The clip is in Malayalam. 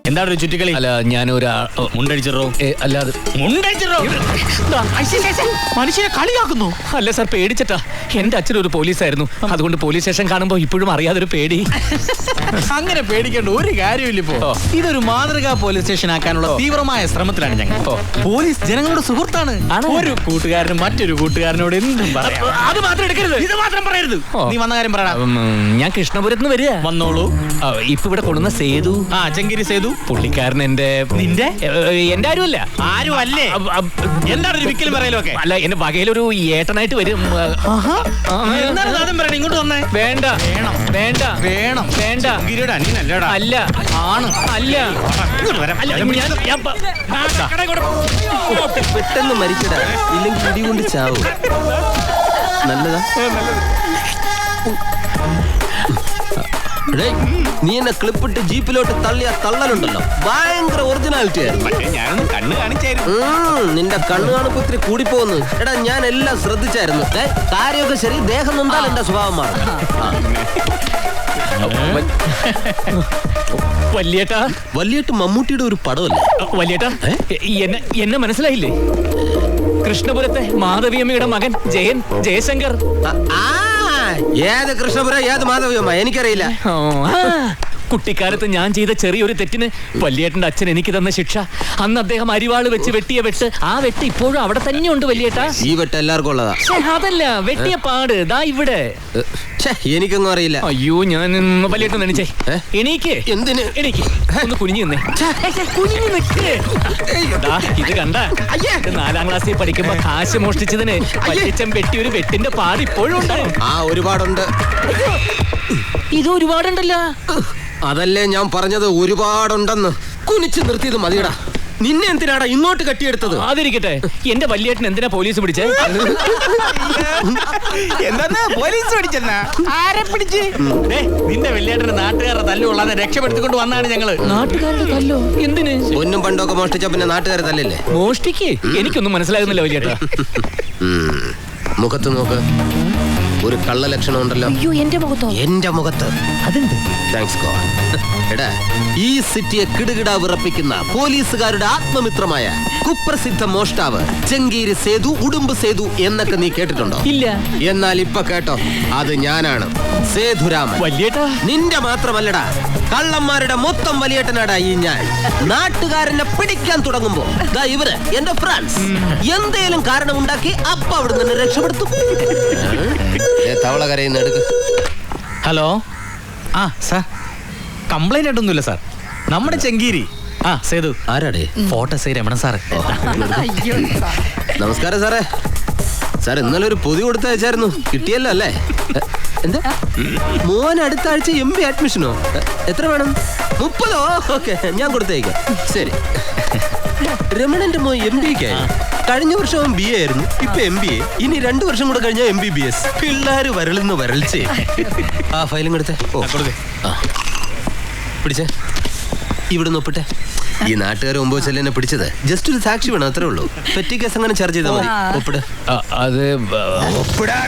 എന്താണ് ഒരു ചുറ്റിക്കളി? അല്ല ഞാനൊരു മുണ്ടടിച്ചിറോ? അല്ലാതെ മുണ്ടടിച്ചിറോ? മനുഷ്യനെ കളിയാക്കുന്നു. അല്ല സാർ, പേടിച്ചിട്ടാ. എന്റെ അച്ഛനൊരു പോലീസായിരുന്നു, അതുകൊണ്ട് പോലീസ് സ്റ്റേഷൻ കാണുമ്പോ ഇപ്പോഴും അറിയാതൊരു പേടി. അങ്ങനെ പേടിക്കേണ്ട ഒരു കാര്യമില്ല. ഇപ്പോ ഇതൊരു മാതൃകാ പോലീസ് സ്റ്റേഷൻ ആക്കാനുള്ള തീവ്രമായ ശ്രമത്തിലാണ് ഞങ്ങൾ. പോലീസ് ജനങ്ങളുടെ സുഹൃത്താണ്. ഒരു കൂട്ടുകാരനും മറ്റൊരു കൂട്ടുകാരനോട് എന്തും പറയാം. അത് മാത്രം എടുക്കരുത്, ഇത് മാത്രം പറയരുത്. നീ വന്ന കാര്യം പറയടാ. ഞാൻ കൃഷ്ണപുരത്ത് നിന്ന് വരിക. വന്നോളൂ. ഇപ്പൊ ഇവിടെ കൊണ്ടുവന്ന സേതു. ചെങ്കിരി സേതു. പുള്ളിക്കാരൻ എന്റെ ആരുമല്ല. ആരും അല്ലേ? എന്താണ് ഒരു വിക്കലും പറയലോ ഒക്കെ? അല്ല, എന്റെ വകയിലൊരു ഏട്ടനായിട്ട് വരും. ഇങ്ങോട്ട് വന്നേ. വേണ്ട വേണ്ട വേണം വേണ്ട. അല്ല ആണ് അല്ല. പെട്ടെന്ന് മരിക്കടാ, ഇല്ലെങ്കിൽ ഇടികൊണ്ട് ചാവും. നല്ലതാ. നീ എന്നെ ക്ലിപ്പിട്ട് ജീപ്പിലോട്ട് തള്ളിയ തള്ളലുണ്ടല്ലോ, ഭയങ്കര ഒറിജിനാലിറ്റി ആയിരുന്നു. ഞാനൊന്ന് കണ്ണ് കാണിച്ചായിരുന്നു. നിന്റെ കണ്ണു കാണുമ്പോ ഇത്തിരി കൂടിപ്പോന്ന്. എടാ, ഞാൻ എല്ലാം ശ്രദ്ധിച്ചായിരുന്നു. കാര്യമൊക്കെ ശരി, ദേഹം നൊന്താൽ എന്റെ സ്വഭാവം മാറും. വല്യേട്ടാ. വല്യേട്ട് മമ്മൂട്ടിയുടെ ഒരു പടമല്ലേ? വല്യേട്ടാ, എന്നെ മനസ്സിലായില്ലേ? കൃഷ്ണപുരത്തെ മാധവിയമ്മയുടെ മകൻ ജയശങ്കർ. ഏത് കൃഷ്ണപുരം, ഏത് മാധവിയമ്മ എനിക്കറിയില്ല. കുട്ടിക്കാലത്ത് ഞാൻ ചെയ്ത ചെറിയൊരു തെറ്റിന് വല്യേട്ടന്റെ അച്ഛൻ എനിക്ക് തന്ന ശിക്ഷ, അന്ന് അദ്ദേഹം അരിവാള് വെച്ച് വെട്ടിയ വെട്ട്, ആ വെട്ട് ഇപ്പോഴും അവിടെ തന്നെയുണ്ട് വല്യേട്ടാ. ഈ വെട്ട് എല്ലാവർക്കും ഉള്ളതാ. അതല്ല, വെട്ടിയ പാട് ദാ ഇവിടെ. എനിക്കൊന്നും അറിയില്ല. അയ്യോ, ഞാൻ വല്യേട്ടൻ എണീച്ചേ. എണീക്ക്. എന്തിന്? എണീക്ക്. ഒന്ന് കുനിഞ്ഞു നിന്നേ. കുനിഞ്ഞു നിൽക്ക്. ഇത് കണ്ട, 4ാം ക്ലാസ്സിൽ പഠിക്കുമ്പോ കാശ് മോഷ്ടിച്ചതിന് വല്യച്ഛൻ വെട്ടി ഒരു വെട്ടിന്റെ പാട് ഇപ്പോഴും ഉണ്ട്. ഒരുപാടുണ്ട്. ഇത് ഒരുപാടുണ്ടല്ലോ. അതല്ലേ ഞാൻ പറഞ്ഞത്, ഒരുപാടുണ്ടെന്ന്. കുനിച്ച് നിർത്തിയത് മതിയടാ. നിന്നെ എന്തിനാടാ ഇങ്ങോട്ട് കെട്ടിയെടുത്തത്? അതിരിക്കട്ടെ, എന്റെ വല്യേട്ടൻ എന്തിനാ പോലീസ് പിടിച്ചേ? എന്താ പോലീസ് പിടിച്ചെന്നാ? ആരെ പിടിച്ച്? നിന്റെ വല്യേട്ടന് നാട്ടുകാരുടെ തല്ലുകൊള്ളാതെ രക്ഷപ്പെടുത്തിക്കൊണ്ട് വന്നാണ് ഞങ്ങള്. നാട്ടുകാരുടെ തല്ലോ? എന്തിന്? ഒന്നും പണ്ടൊക്കെ മോഷ്ടിച്ച പിന്നെ നാട്ടുകാരെ തല്ലല്ലേ? മോഷ്ടിക്ക്? എനിക്കൊന്നും മനസ്സിലാകുന്നില്ല വല്യേട്ടാ. മുഖത്ത് നോക്ക്, ഒരു കള്ള ലക്ഷണം ഉണ്ടല്ലോ. അയ്യോ, എന്റെ മുഖത്തോ? എന്റെ മുഖത്ത് അതുണ്ട്. Thanks God. എടാ, ഈ സിറ്റിയെ കിടുകിട വിറപ്പിക്കുന്ന പോലീസുകാരുടെ ആത്മമിത്രമായ കുപ്രസിദ്ധ മോഷ്ടാവ് ചെങ്കീരി സേതു, ഉടുമ്പ് സേതു എന്നൊക്കെ നീ കേട്ടിട്ടുണ്ടോ? ഇല്ല. എന്നാൽ ഇപ്പൊ കേട്ടോ, അത് ഞാനാണ്, സേതുരാമൻ. വല്യേട്ടാ, നിന്റെ മാത്രമല്ലടാ, കള്ളന്മാരുടെ മൊത്തം വലിയേട്ടനാടാ ഈ ഞാൻ. നാട്ടുകാരനെ പിടിക്കാൻ തുടങ്ങുമ്പോ ഇവര് എന്റെ ഫ്രണ്ട്സ് എന്തേലും കാരണം ഉണ്ടാക്കി അപ്പ അവിടെ നിന്ന് രക്ഷപ്പെടുത്തും. തവള കരയുന്ന എടുക്ക്. ഹലോ. സാർ, കംപ്ലൈന്റ് ആയിട്ടൊന്നുമില്ല സാർ. നമ്മുടെ ചെങ്കീരി സേതു. ആരാടേ? ഫോട്ടോ സൈ രമണൻ സാർ. നമസ്കാരം സാറേ. സാർ, ഇന്നലെ ഒരു പൊതി കൊടുത്തയച്ചായിരുന്നു, കിട്ടിയല്ലോ അല്ലേ? എന്താ മോൻ അടുത്ത ആഴ്ച MB അഡ്മിഷനോ? എത്ര വേണം? 30? ഓക്കെ, ഞാൻ കൊടുത്തേക്കാം. ശരി. രമണന്റെ മോൻ MBക്കായി. കഴിഞ്ഞ വർഷം BA ആയിരുന്നു, ഇപ്പൊ MBA. ഇനി 2 വർഷം കൂടെ കഴിഞ്ഞാൽ MBBS. പിള്ളേര് വരളുന്ന വരൾച്ചേ. ആ ഫയലും കൊടുത്തേ. പിടിച്ചേ, ഇവിടെ ഒപ്പിട്ടെ. ഈ നാട്ടുകാർ 9 ചെല്ലിനെ പിടിച്ചത് ജസ്റ്റ് ഒരു സാക്ഷി വേണം, അത്രേ ഉള്ളൂ. പെറ്റി കേസ് അങ്ങനെ ചാർജ് ചെയ്താൽ മതി. ഒപ്പിട്. അത് ഒപ്പിടാ.